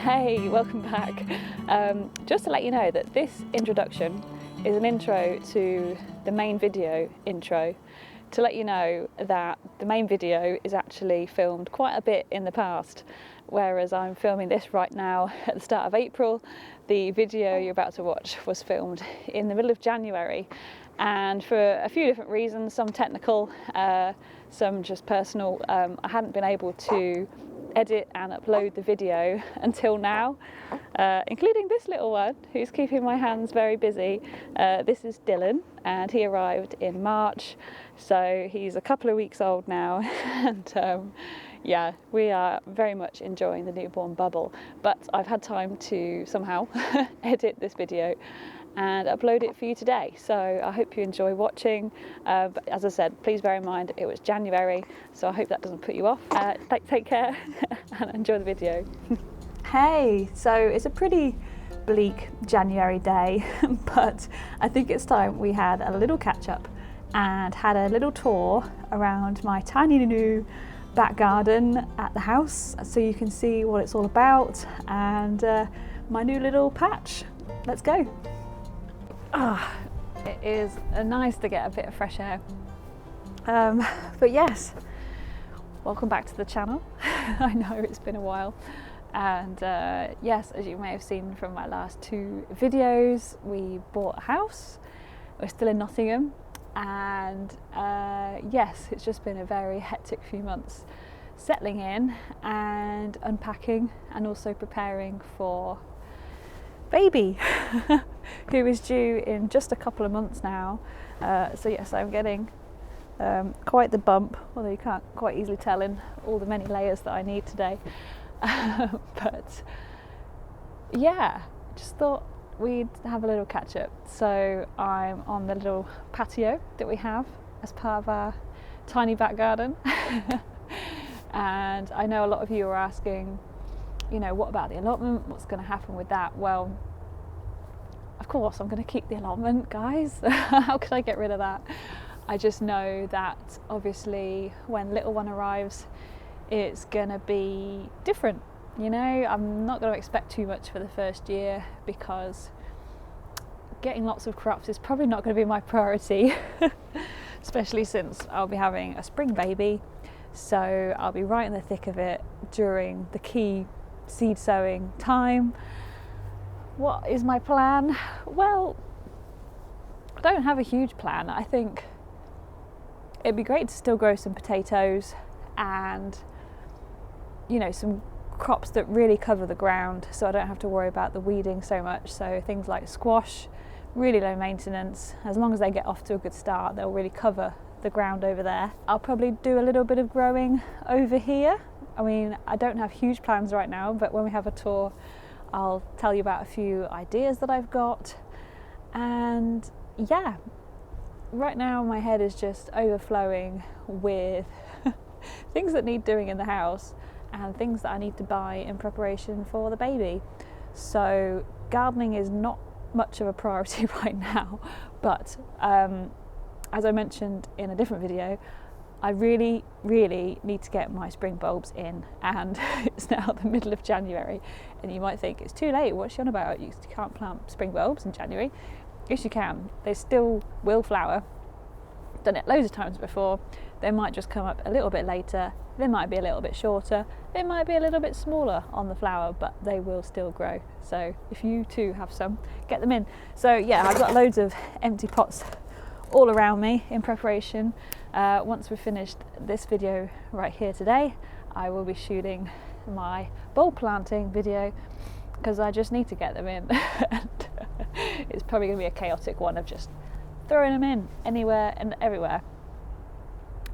Hey, welcome back. Just to let you know that this introduction is an intro to the main video intro, to let you know that the main video is actually filmed quite a bit in the past, whereas I'm filming this right now at the start of April. The video you're about to watch was filmed in the middle of January, and for a few different reasons, some technical, some just personal, I hadn't been able to edit and upload the video until now, including this little one who's keeping my hands very busy. This is Dylan, and he arrived in March, so he's a couple of weeks old now, and yeah, we are very much enjoying the newborn bubble, but I've had time to somehow edit this video and upload it for you today, so I hope you enjoy watching. But as I said, please bear in mind it was January, so I hope that doesn't put you off. Take care and enjoy the video. Hey, so it's a pretty bleak January day, but I think it's time we had a little catch up and had a little tour around my tiny new back garden at the house, so you can see what it's all about and my new little patch. Let's go. It is nice to get a bit of fresh air. But yes, welcome back to the channel. I know it's been a while, and yes, as you may have seen from my last two videos, we bought a house. We're still in Nottingham, and yes, it's just been a very hectic few months settling in and unpacking, and also preparing for baby who is due in just a couple of months now. So yes, I'm getting quite the bump, although you can't quite easily tell in all the many layers that I need today. But yeah, just thought we'd have a little catch up. So I'm on the little patio that we have as part of our tiny back garden. And I know a lot of you are asking, you know, what about the allotment? What's going to happen with that? Well, of course, I'm going to keep the allotment, guys. How could I get rid of that? I just know that obviously when little one arrives, it's going to be different. You know, I'm not going to expect too much for the first year, because getting lots of crops is probably not going to be my priority, especially since I'll be having a spring baby. So I'll be right in the thick of it during the key seed sowing time. What is my plan? Well, I don't have a huge plan. I think it'd be great to still grow some potatoes and, you know, some crops that really cover the ground, so I don't have to worry about the weeding so much. So things like squash, really low maintenance. As long as they get off to a good start, they'll really cover the ground over there. I'll probably do a little bit of growing over here. I mean, I don't have huge plans right now, but when we have a tour, I'll tell you about a few ideas that I've got. And yeah, right now my head is just overflowing with things that need doing in the house and things that I need to buy in preparation for the baby. So gardening is not much of a priority right now, but as I mentioned in a different video, I really need to get my spring bulbs in, and it's now the middle of January, and you might think it's too late, what's she on about? You can't plant spring bulbs in January. Yes, you can. They still will flower. Done it loads of times before. They might just come up a little bit later, they might be a little bit shorter, they might be a little bit smaller on the flower, but they will still grow. So if you too have some, get them in. So yeah, I've got loads of empty pots all around me in preparation. Once we've finished this video right here today, I will be shooting my bulb planting video, because I just need to get them in. And it's probably going to be a chaotic one of just throwing them in anywhere and everywhere.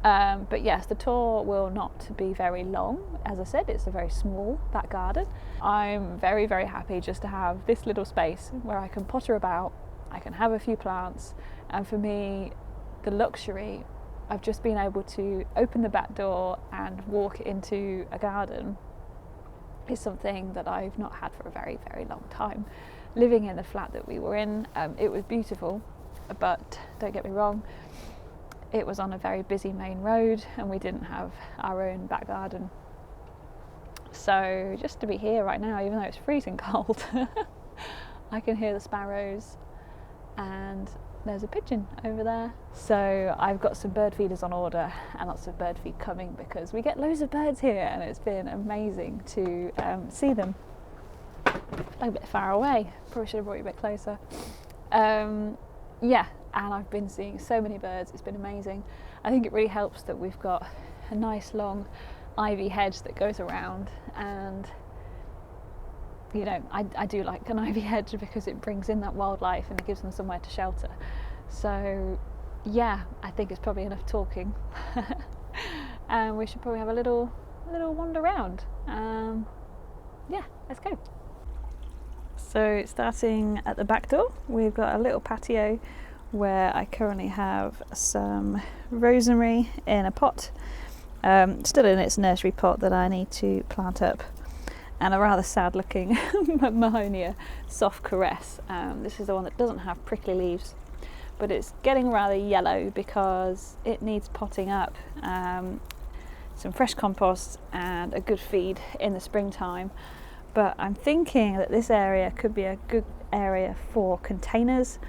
But yes, the tour will not be very long. As I said, it's a very small back garden. I'm very happy just to have this little space where I can potter about, I can have a few plants, and for me, the luxury of just being able to open the back door and walk into a garden is something that I've not had for a very long time. Living in the flat that we were in, it was beautiful, but don't get me wrong, it was on a very busy main road and we didn't have our own back garden. So just to be here right now, even though it's freezing cold, I can hear the sparrows, and there's a pigeon over there. So I've got some bird feeders on order and lots of bird feed coming, because we get loads of birds here and it's been amazing to see them. Like a bit far away, probably should have brought you a bit closer. Yeah, and I've been seeing so many birds, it's been amazing. I think it really helps that we've got a nice long ivy hedge that goes around, and you know, I do like an ivy hedge because it brings in that wildlife and it gives them somewhere to shelter. So yeah, I think it's probably enough talking. And we should probably have a little wander around. Yeah, let's go. So starting at the back door, we've got a little patio where I currently have some rosemary in a pot, still in its nursery pot that I need to plant up, and a rather sad looking Mahonia soft caress. This is the one that doesn't have prickly leaves, but it's getting rather yellow because it needs potting up, some fresh compost and a good feed in the springtime. But I'm thinking that this area could be a good area for containers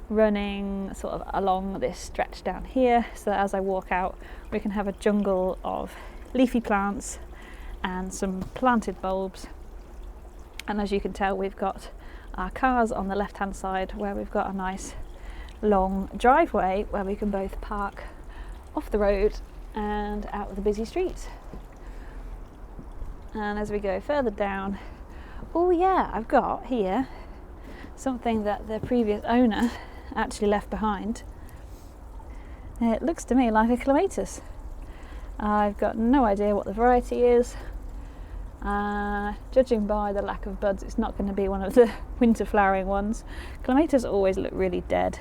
running sort of along this stretch down here, so that as I walk out we can have a jungle of leafy plants and some planted bulbs. And as you can tell, we've got our cars on the left hand side, where we've got a nice long driveway where we can both park off the road and out of the busy streets. And as we go further down, oh yeah, I've got here something that the previous owner actually left behind. It looks to me like a clematis. I've got no idea what the variety is. Judging by the lack of buds, it's not going to be one of the winter flowering ones. Clematis always look really dead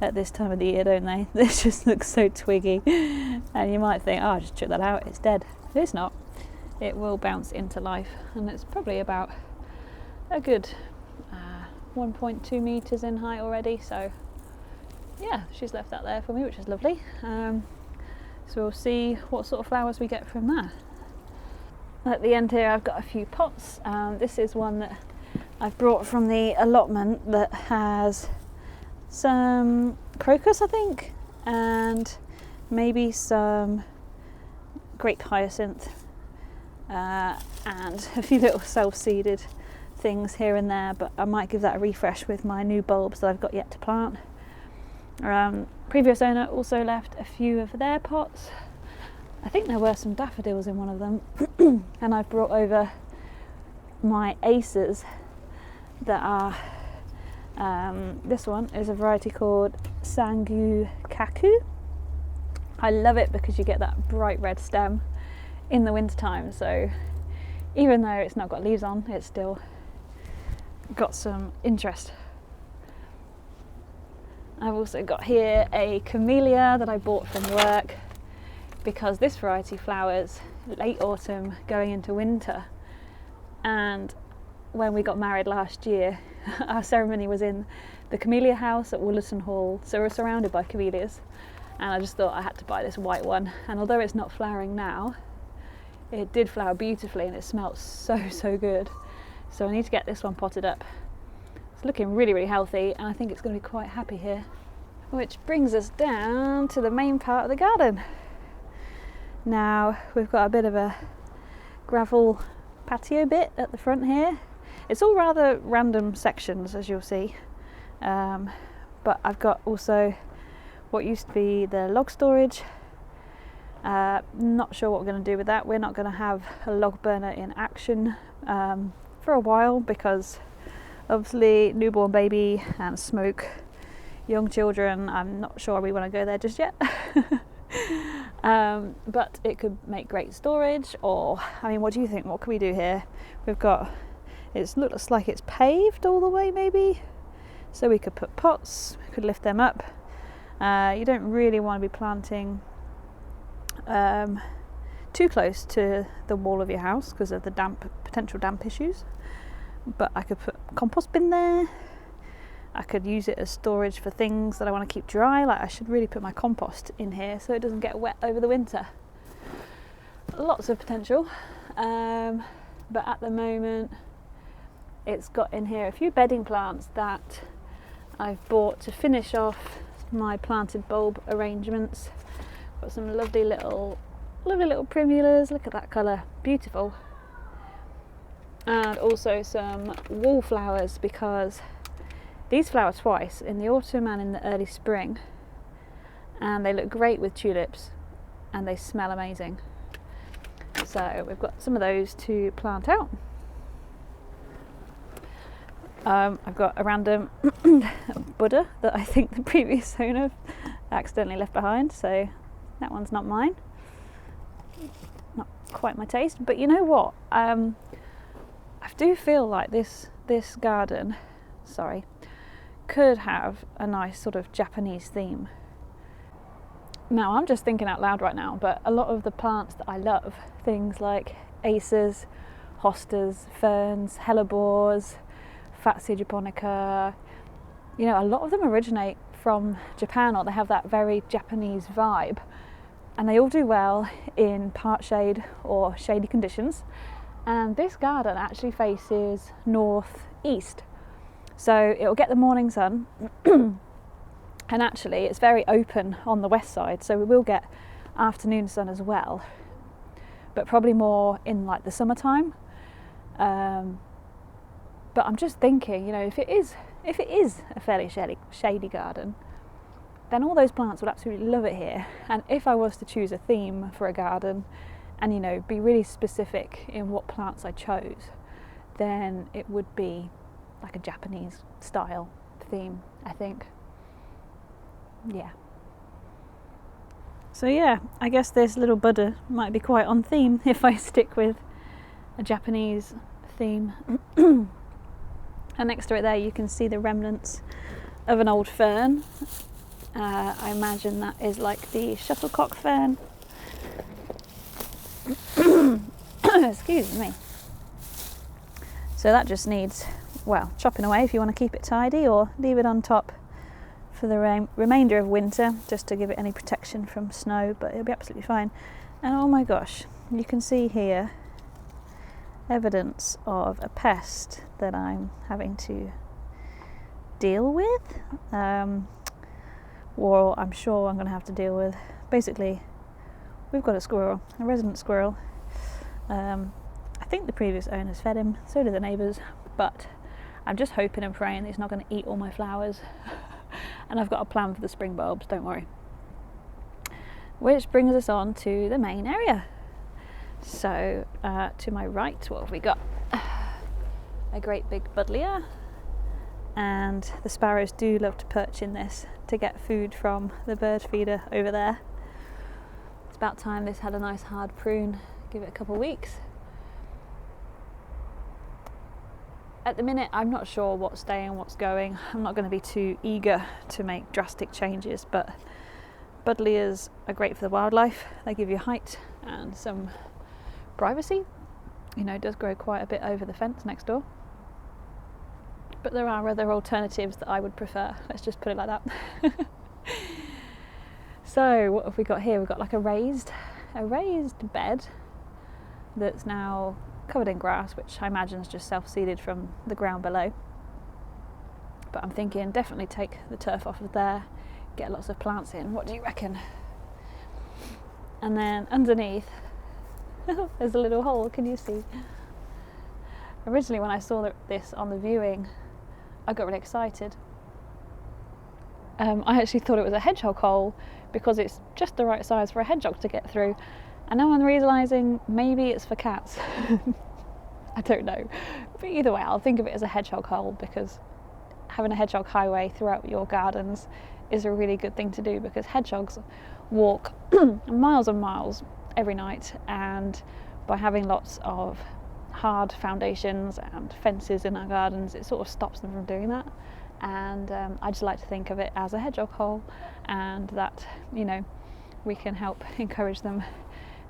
at this time of the year, don't they? They just look so twiggy, and you might think, oh, just chuck that out, it's dead. It's not. It will bounce into life, and it's probably about a good 1.2 meters in height already. So yeah, she's left that there for me, which is lovely. So we'll see what sort of flowers we get from there. At the end here I've got a few pots. This is one that I've brought from the allotment that has some crocus, I think, and maybe some grape hyacinth, and a few little self-seeded things here and there, but I might give that a refresh with my new bulbs that I've got yet to plant. Previous owner also left a few of their pots. I think there were some daffodils in one of them. And I've brought over my aces that are, this one is a variety called Sangu Kaku. I love it because you get that bright red stem in the wintertime, so even though it's not got leaves on, it's still got some interest. I've also got here a camellia that I bought from work, because this variety flowers late autumn going into winter. And when we got married last year, our ceremony was in the camellia house at Woollerton Hall, so we're surrounded by camellias, and I just thought I had to buy this white one. And although it's not flowering now, it did flower beautifully and it smelled so good. So I need to get this one potted up. It's looking really healthy, and I think it's going to be quite happy here. Which brings us down to the main part of the garden. Now we've got a bit of a gravel patio bit at the front here. It's all rather random sections, as you'll see, but I've got also what used to be the log storage. Not sure what we're going to do with that. We're not going to have a log burner in action for a while, because obviously newborn baby and smoke, young children, I'm not sure we want to go there just yet. But it could make great storage. Or, I mean, what do you think? What can we do here? We've got, it looks like it's paved all the way maybe, so we could put pots, we could lift them up. You don't really want to be planting too close to the wall of your house because of the potential damp issues, but I could put a compost bin there. I could use it as storage for things that I want to keep dry. Like, I should really put my compost in here so it doesn't get wet over the winter. Lots of potential. but at the moment it's got in here a few bedding plants that I've bought to finish off my planted bulb arrangements. Got some lovely little primulas, look at that colour, beautiful. And also some wallflowers, because these flower twice, in the autumn and in the early spring, and they look great with tulips and they smell amazing. So we've got some of those to plant out. I've got a random Buddha that I think the previous owner accidentally left behind, so that one's not mine. Not quite my taste, but you know what? I do feel like this garden, could have a nice sort of Japanese theme. Now I'm just thinking out loud right now, but a lot of the plants that I love, things like acers, hostas, ferns, hellebores, Fatsia japonica, you know, a lot of them originate from Japan, or they have that very Japanese vibe, and they all do well in part shade or shady conditions. And this garden actually faces northeast, so it'll get the morning sun and actually it's very open on the west side, so we will get afternoon sun as well, but probably more in like the summertime. But I'm just thinking, you know, if it is a fairly shady garden, then all those plants would absolutely love it here. And if I was to choose a theme for a garden and, you know, be really specific in what plants I chose, then it would be like a Japanese style theme, I think. Yeah. So yeah, I guess this little Buddha might be quite on theme if I stick with a Japanese theme. And next to it there you can see the remnants of an old fern. I imagine that is like the shuttlecock fern. Excuse me. So that just needs, well, chopping away if you want to keep it tidy, or leave it on top for the remainder of winter just to give it any protection from snow, but it'll be absolutely fine. And oh my gosh, you can see here evidence of a pest that I'm having to deal with, or I'm sure I'm going to have to deal with. Basically, we've got a resident squirrel. I think the previous owners fed him, so did the neighbours, but I'm just hoping and praying that he's not going to eat all my flowers. And I've got a plan for the spring bulbs, don't worry. Which brings us on to the main area. So to my right, what have we got? A great big buddleia, and the sparrows do love to perch in this to get food from the bird feeder over there. It's about time this had a nice hard prune. Give it a couple of weeks. At the minute I'm not sure what's staying, what's going. I'm not going to be too eager to make drastic changes, but buddleias are great for the wildlife. They give you height and some privacy. You know, it does grow quite a bit over the fence next door. But there are other alternatives that I would prefer. Let's just put it like that. So what have we got here? We've got like a raised bed that's now covered in grass, which I imagine is just self-seeded from the ground below. But I'm thinking definitely take the turf off of there, get lots of plants in. What do you reckon? And then underneath there's a little hole, can you see? Originally when I saw this on the viewing, I got really excited. I actually thought it was a hedgehog hole because it's just the right size for a hedgehog to get through. And now I'm realising maybe it's for cats. I don't know. But either way, I'll think of it as a hedgehog hole, because having a hedgehog highway throughout your gardens is a really good thing to do, because hedgehogs walk miles and miles every night, and by having lots of hard foundations and fences in our gardens, it sort of stops them from doing that. And I just like to think of it as a hedgehog hole, and that, you know, we can help encourage them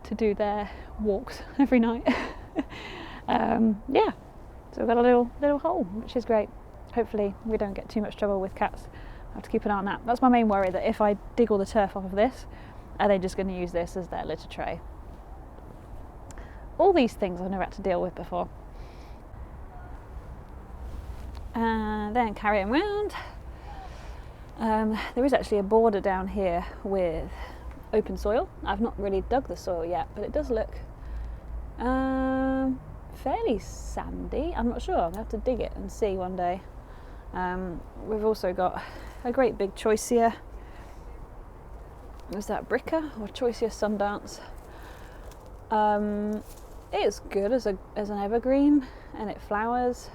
to do their walks every night. Yeah, so we've got a little hole, which is great. Hopefully we don't get too much trouble with cats. I have to keep an eye on that. That's my main worry, that if I dig all the turf off of this, are they just going to use this as their litter tray? all these things I've never had to deal with before. And then carrying around, there is actually a border down here with open soil. I've not really dug the soil yet, but it does look fairly sandy. I'm not sure, I'm going to have to dig it and see one day. We've also got a great big choicea. Is that Bricker or Choicea Sundance? It's good as an evergreen, and it flowers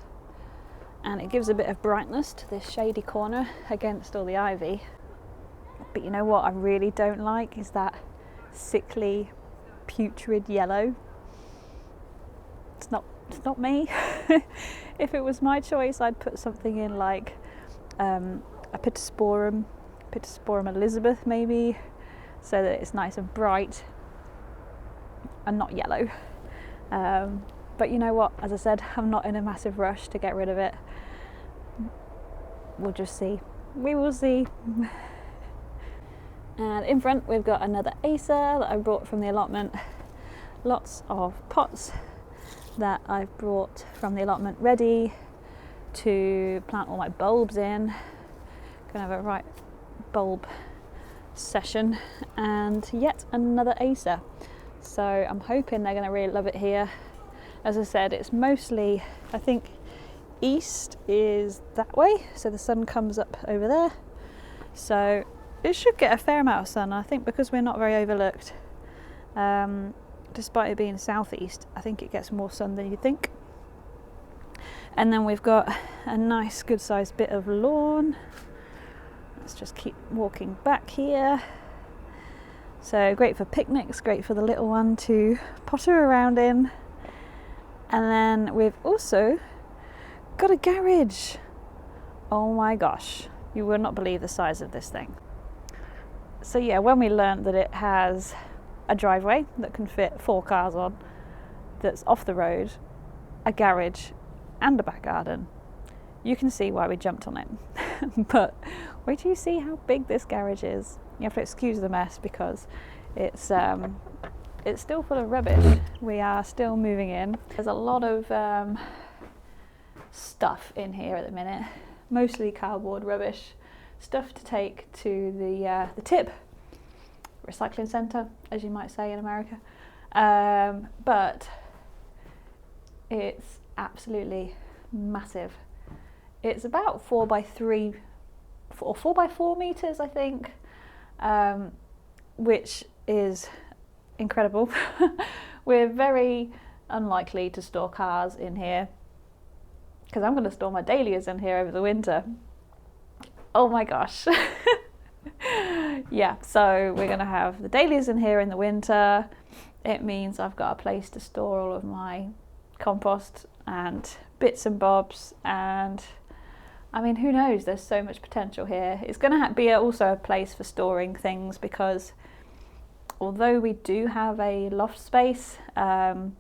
and it gives a bit of brightness to this shady corner against all the ivy. But you know what I really don't like is that sickly putrid yellow. It's not me. If it was my choice, I'd put something in like a Pittosporum Elizabeth maybe, so that it's nice and bright and not yellow. But you know what, as I said, I'm not in a massive rush to get rid of it. We'll just see. We will see. And in front we've got another Acer that I brought from the allotment. Lots of pots that I've brought from the allotment ready to plant all my bulbs in. Gonna have a right bulb session, and yet another Acer. So I'm hoping they're gonna really love it here. As I said, it's mostly, I think, east is that way, so the sun comes up over there. So it should get a fair amount of sun. I think because we're not very overlooked, despite it being southeast, I think it gets more sun than you think. And then we've got a nice good sized bit of lawn. Let's just keep walking back here. So great for picnics, great for the little one to potter around in. And then we've also got a garage. Oh my gosh, you will not believe the size of this thing. So yeah, when we learned that it has a driveway that can fit 4 cars on, that's off the road, a garage and a back garden, you can see why we jumped on it. But wait till you see how big this garage is. You have to excuse the mess because it's still full of rubbish. We are still moving in. There's a lot of stuff in here at the minute, mostly cardboard rubbish, stuff to take to the tip recycling centre, as you might say in America. But it's absolutely massive. It's about 4 by 3 or 4 by 4 meters, I think, which is incredible. We're very unlikely to store cars in here because I'm going to store my dahlias in here over the winter. Oh my gosh. Yeah, so we're going to have the dahlias in here in the winter. It means I've got a place to store all of my compost and bits and bobs, and I mean, who knows, there's so much potential here. It's going to be also a place for storing things because although we do have a loft space, I'm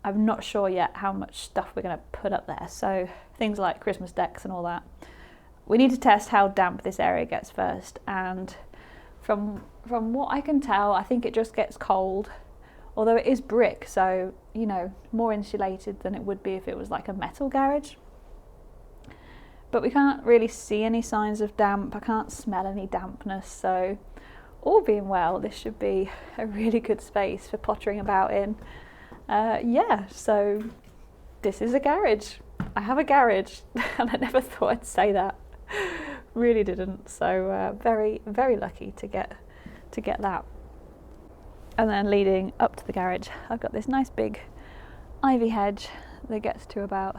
not sure yet how much stuff we're going to put up there. So things like Christmas decks and all that. We need to test how damp this area gets first, and from what I can tell, I think it just gets cold, although it is brick, so you know, more insulated than it would be if it was like a metal garage. But we can't really see any signs of damp. I can't smell any dampness, so all being well, this should be a really good space for pottering about in. Yeah, so this is a garage. I have a garage, and I never thought I'd say that. Really didn't. So very, very lucky to get that. And then leading up to the garage, I've got this nice big ivy hedge that gets to about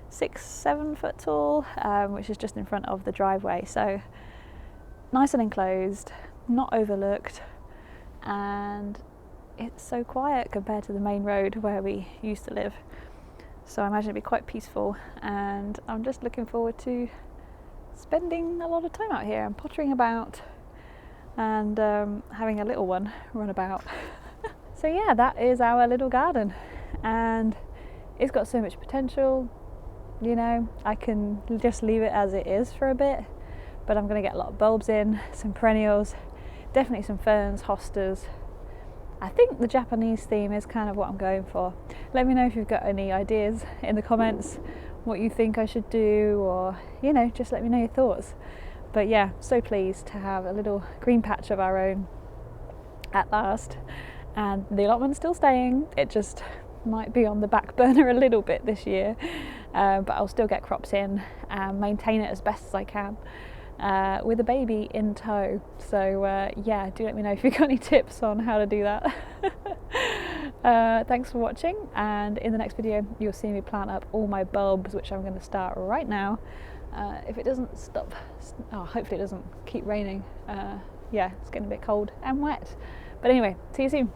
6-7 foot tall, which is just in front of the driveway. So nice and enclosed, not overlooked, and it's so quiet compared to the main road where we used to live. So I imagine it'd be quite peaceful, and I'm just looking forward to spending a lot of time out here and pottering about and having a little one run about. So yeah, that is our little garden, and it's got so much potential. You know, I can just leave it as it is for a bit, but I'm going to get a lot of bulbs in, some perennials, definitely some ferns, hostas, I think the Japanese theme is kind of what I'm going for. Let me know if you've got any ideas in the comments, what you think I should do, or just let me know your thoughts. But yeah, so pleased to have a little green patch of our own at last, and the allotment's still staying. It just might be on the back burner a little bit this year, but I'll still get crops in and maintain it as best as I can, with a baby in tow. So yeah, do let me know if you've got any tips on how to do that. Thanks for watching, and in the next video you'll see me plant up all my bulbs, which I'm going to start right now. If it doesn't stop, hopefully it doesn't keep raining. Yeah, it's getting a bit cold and wet. But anyway, see you soon.